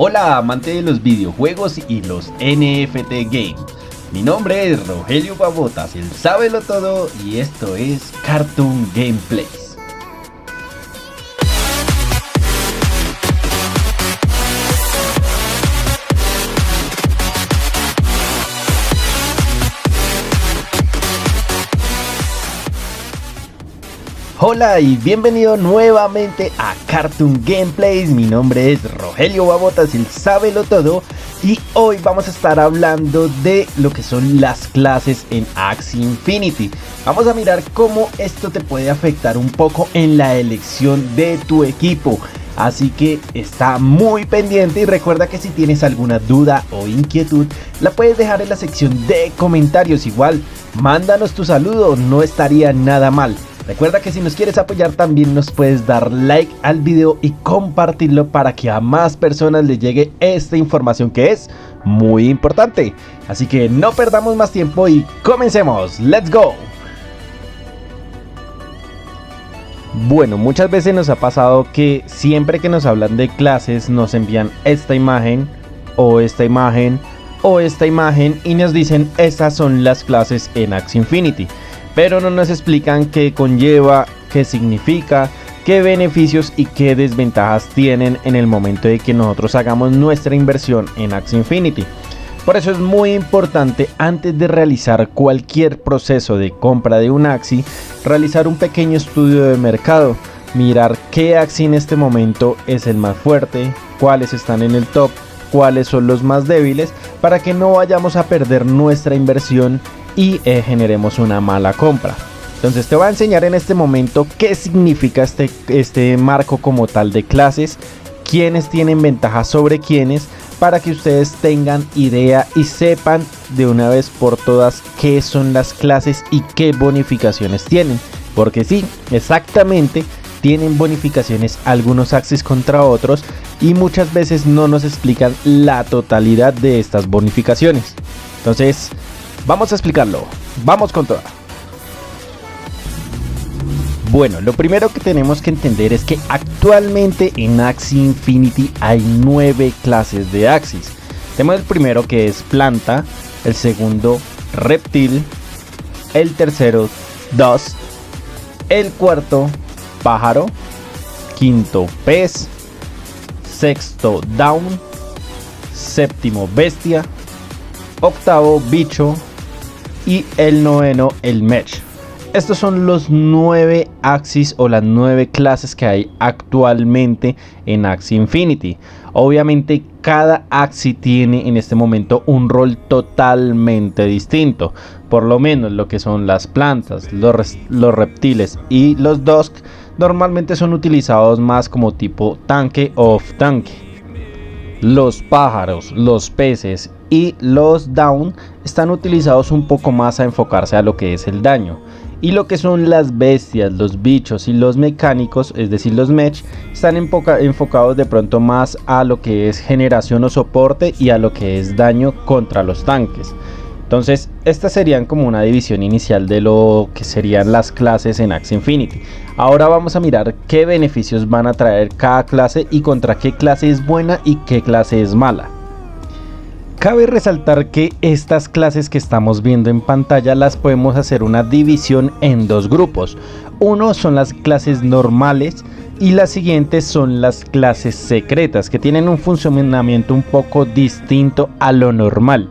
Hola amante de los videojuegos y los NFT Games. Mi nombre es Rogelio Babotas, el sábelo todo, y esto es Cartoon Gameplays. Hola y bienvenido nuevamente a Cartoon Gameplays. Mi nombre es Rogelio Babotas, el sábelo todo, y hoy vamos a estar hablando de lo que son las clases en Axie Infinity. Vamos a mirar cómo esto te puede afectar un poco en la elección de tu equipo. Así que está muy pendiente y recuerda que si tienes alguna duda o inquietud la puedes dejar en la sección de comentarios. Igual, mándanos tu saludo, no estaría nada mal. Recuerda que si nos quieres apoyar también nos puedes dar like al video y compartirlo para que a más personas les llegue esta información que es muy importante. Así que no perdamos más tiempo y comencemos. ¡Let's go! Bueno, muchas veces nos ha pasado que siempre que nos hablan de clases nos envían esta imagen o esta imagen o esta imagen y nos dicen estas son las clases en Axie Infinity. Pero no nos explican qué conlleva, qué significa, qué beneficios y qué desventajas tienen en el momento de que nosotros hagamos nuestra inversión en Axie Infinity. Por eso es muy importante, antes de realizar cualquier proceso de compra de un Axie, realizar un pequeño estudio de mercado, mirar qué Axie en este momento es el más fuerte, cuáles están en el top, cuáles son los más débiles, para que no vayamos a perder nuestra inversión y generemos una mala compra. Entonces te voy a enseñar en este momento qué significa este marco como tal de clases, quiénes tienen ventaja sobre quiénes, para que ustedes tengan idea y sepan de una vez por todas qué son las clases y qué bonificaciones tienen. Porque sí, exactamente, tienen bonificaciones algunos Axies contra otros y muchas veces no nos explican la totalidad de estas bonificaciones. Entonces, vamos a explicarlo, vamos con toda. Bueno, lo primero que tenemos que entender es que actualmente en Axie Infinity hay 9 clases de Axies. Tenemos el primero que es planta, el segundo reptil, el tercero dust, el cuarto pájaro, quinto pez, sexto down, séptimo bestia, octavo bicho y el noveno el mech. Estos son los 9 Axies o las 9 clases que hay actualmente en Axie Infinity. Obviamente cada Axie tiene en este momento un rol totalmente distinto. Por lo menos lo que son las plantas, los reptiles y los dusk normalmente son utilizados más como tipo tanque o off tanque. Los pájaros, los peces y los down están utilizados un poco más a enfocarse a lo que es el daño. Y lo que son las bestias, los bichos y los mecánicos, es decir los mech, están enfocados de pronto más a lo que es generación o soporte y a lo que es daño contra los tanques. Entonces estas serían como una división inicial de lo que serían las clases en Axie Infinity. Ahora vamos a mirar qué beneficios van a traer cada clase y contra qué clase es buena y qué clase es mala. Cabe resaltar que estas clases que estamos viendo en pantalla las podemos hacer una división en dos grupos. Uno son las clases normales y las siguientes son las clases secretas, que tienen un funcionamiento un poco distinto a lo normal.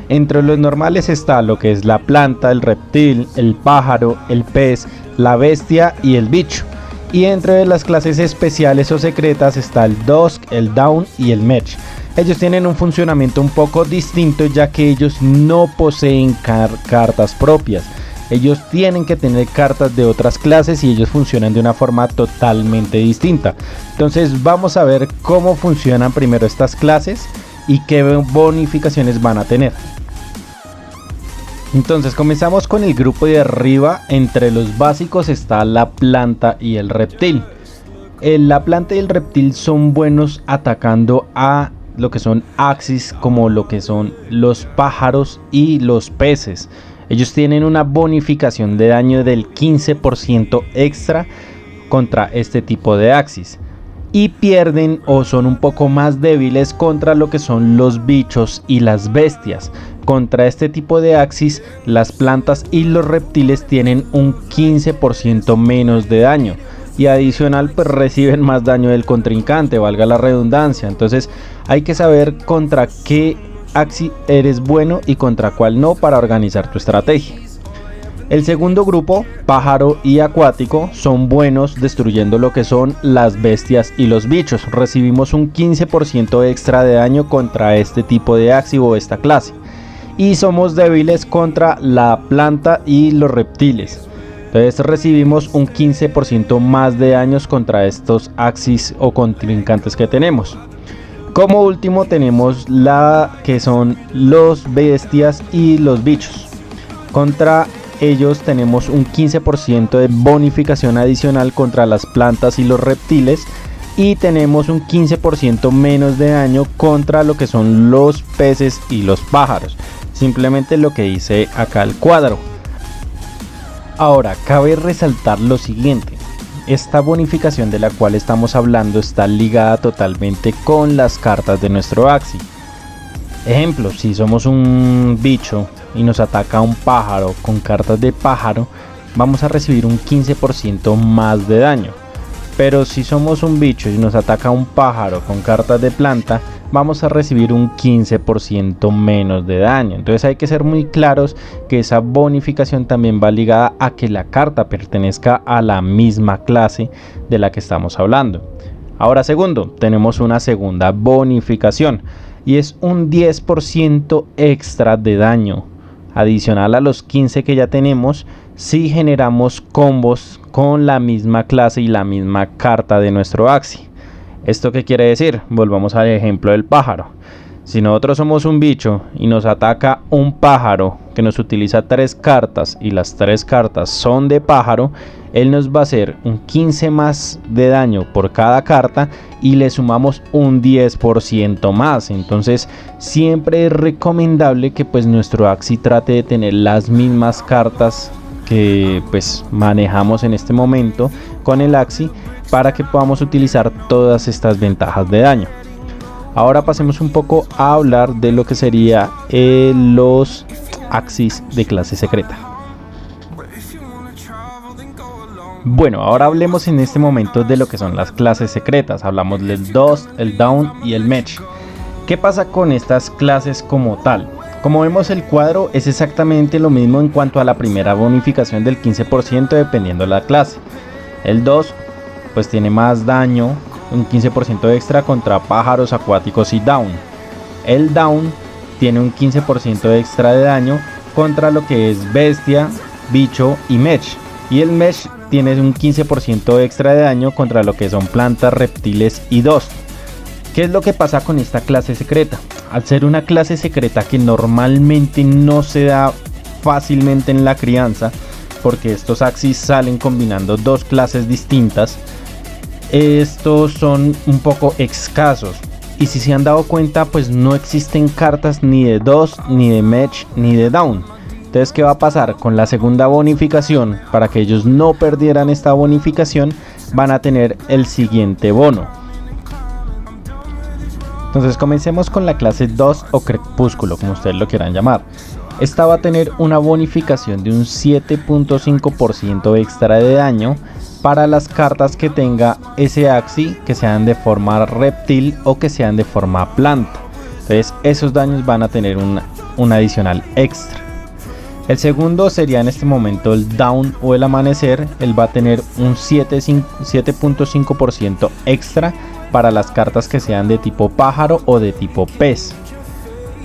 Entre los normales está lo que es la planta, el reptil, el pájaro, el pez, la bestia y el bicho. Y entre las clases especiales o secretas está el dusk, el down y el mech. Ellos tienen un funcionamiento un poco distinto, ya que ellos no poseen cartas propias. Ellos tienen que tener cartas de otras clases y ellos funcionan de una forma totalmente distinta. Entonces vamos a ver cómo funcionan primero estas clases y qué bonificaciones van a tener. Entonces comenzamos con el grupo de arriba. Entre los básicos está la planta y el reptil. La planta y el reptil son buenos atacando a lo que son Axies, como lo que son los pájaros y los peces. Ellos tienen una bonificación de daño del 15% extra contra este tipo de Axies. y pierden o son un poco más débiles contra lo que son los bichos y las bestias. Contra este tipo de Axis, las plantas y los reptiles tienen un 15% menos de daño. Y adicional, pues reciben más daño del contrincante, valga la redundancia. Entonces hay que saber contra qué Axis eres bueno y contra cuál no para organizar tu estrategia. El segundo grupo, pájaro y acuático, son buenos destruyendo lo que son las bestias y los bichos. Recibimos un 15% extra de daño contra este tipo de Axis o esta clase. Y somos débiles contra la planta y los reptiles. Entonces recibimos un 15% más de daños contra estos Axis o contrincantes que tenemos. Como último tenemos la que son los bestias y los bichos. Contra ellos tenemos un 15% de bonificación adicional contra las plantas y los reptiles. Y tenemos un 15% menos de daño contra lo que son los peces y los pájaros. Simplemente lo que dice acá el cuadro. Ahora, cabe resaltar lo siguiente. Esta bonificación de la cual estamos hablando está ligada totalmente con las cartas de nuestro Axis. Ejemplo, si somos un bicho y nos ataca un pájaro con cartas de pájaro, vamos a recibir un 15% más de daño. Pero si somos un bicho y nos ataca un pájaro con cartas de planta, vamos a recibir un 15% menos de daño. Entonces hay que ser muy claros que esa bonificación también va ligada a que la carta pertenezca a la misma clase de la que estamos hablando. Ahora segundo, tenemos una segunda bonificación y es un 10% extra de daño adicional a los 15 que ya tenemos si generamos combos con la misma clase y la misma carta de nuestro Axis. ¿Esto qué quiere decir? Volvamos al ejemplo del pájaro. Si nosotros somos un bicho y nos ataca un pájaro que nos utiliza 3 cartas y las 3 cartas son de pájaro, él nos va a hacer un 15 más de daño por cada carta y le sumamos un 10% más. Entonces siempre es recomendable que pues nuestro Axis trate de tener las mismas cartas que pues manejamos en este momento con el Axis para que podamos utilizar todas estas ventajas de daño. Ahora pasemos un poco a hablar de lo que sería los Axis de clase secreta. Bueno, ahora hablemos en este momento de lo que son las clases secretas. Hablamos del Dust, el Down y el Mesh. ¿Qué pasa con estas clases como tal? Como vemos, el cuadro es exactamente lo mismo en cuanto a la primera bonificación del 15% dependiendo de la clase. El 2 pues tiene más daño, un 15% extra contra pájaros, acuáticos y down. El down tiene un 15% extra de daño contra lo que es bestia, bicho y mesh. Y el mesh tiene un 15% extra de daño contra lo que son plantas, reptiles y dust. ¿Qué es lo que pasa con esta clase secreta? Al ser una clase secreta que normalmente no se da fácilmente en la crianza, porque estos Axis salen combinando dos clases distintas, estos son un poco escasos. Y si se han dado cuenta, pues no existen cartas ni de Dust, ni de Mesh, ni de Down. Entonces, ¿qué va a pasar? Con la segunda bonificación, para que ellos no perdieran esta bonificación, van a tener el siguiente bono. Entonces comencemos con la clase Dust o Crepúsculo, como ustedes lo quieran llamar. Esta va a tener una bonificación de un 7.5% extra de daño para las cartas que tenga ese Axis, que sean de forma reptil o que sean de forma planta. Entonces esos daños van a tener un adicional extra. El segundo sería en este momento el Down o el Amanecer. Él va a tener un 7.5% extra para las cartas que sean de tipo pájaro o de tipo pez.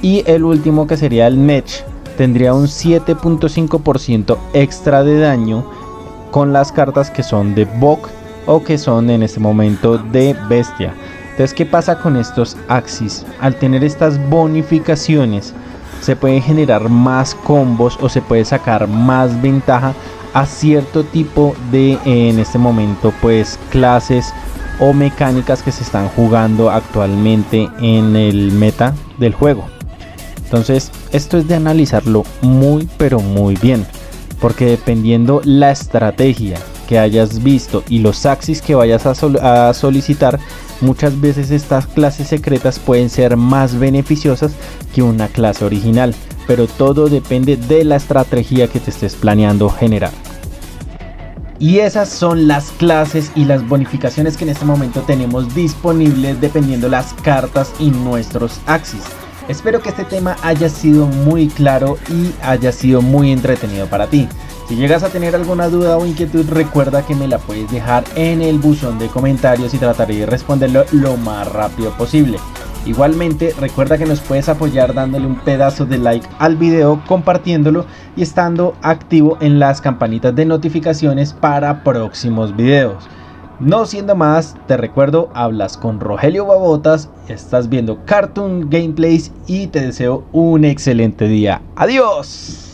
Y el último, que sería el Mesh, tendría un 7.5% extra de daño con las cartas que son de Bog o que son en este momento de bestia. Entonces, ¿qué pasa con estos Axis? Al tener estas bonificaciones se pueden generar más combos o se puede sacar más ventaja a cierto tipo de en este momento pues clases o mecánicas que se están jugando actualmente en el meta del juego. Entonces esto es de analizarlo muy pero muy bien, porque dependiendo la estrategia que hayas visto y los axis que vayas a solicitar, muchas veces estas clases secretas pueden ser más beneficiosas que una clase original, pero todo depende de la estrategia que te estés planeando generar. Y esas son las clases y las bonificaciones que en este momento tenemos disponibles dependiendo las cartas y nuestros axis. Espero que este tema haya sido muy claro y haya sido muy entretenido para ti. Si llegas a tener alguna duda o inquietud, recuerda que me la puedes dejar en el buzón de comentarios y trataré de responderlo lo más rápido posible. Igualmente, recuerda que nos puedes apoyar dándole un pedazo de like al video, compartiéndolo y estando activo en las campanitas de notificaciones para próximos videos. No siendo más, te recuerdo, hablas con Rogelio Babotas, estás viendo Cartoon Gameplays y te deseo un excelente día. ¡Adiós!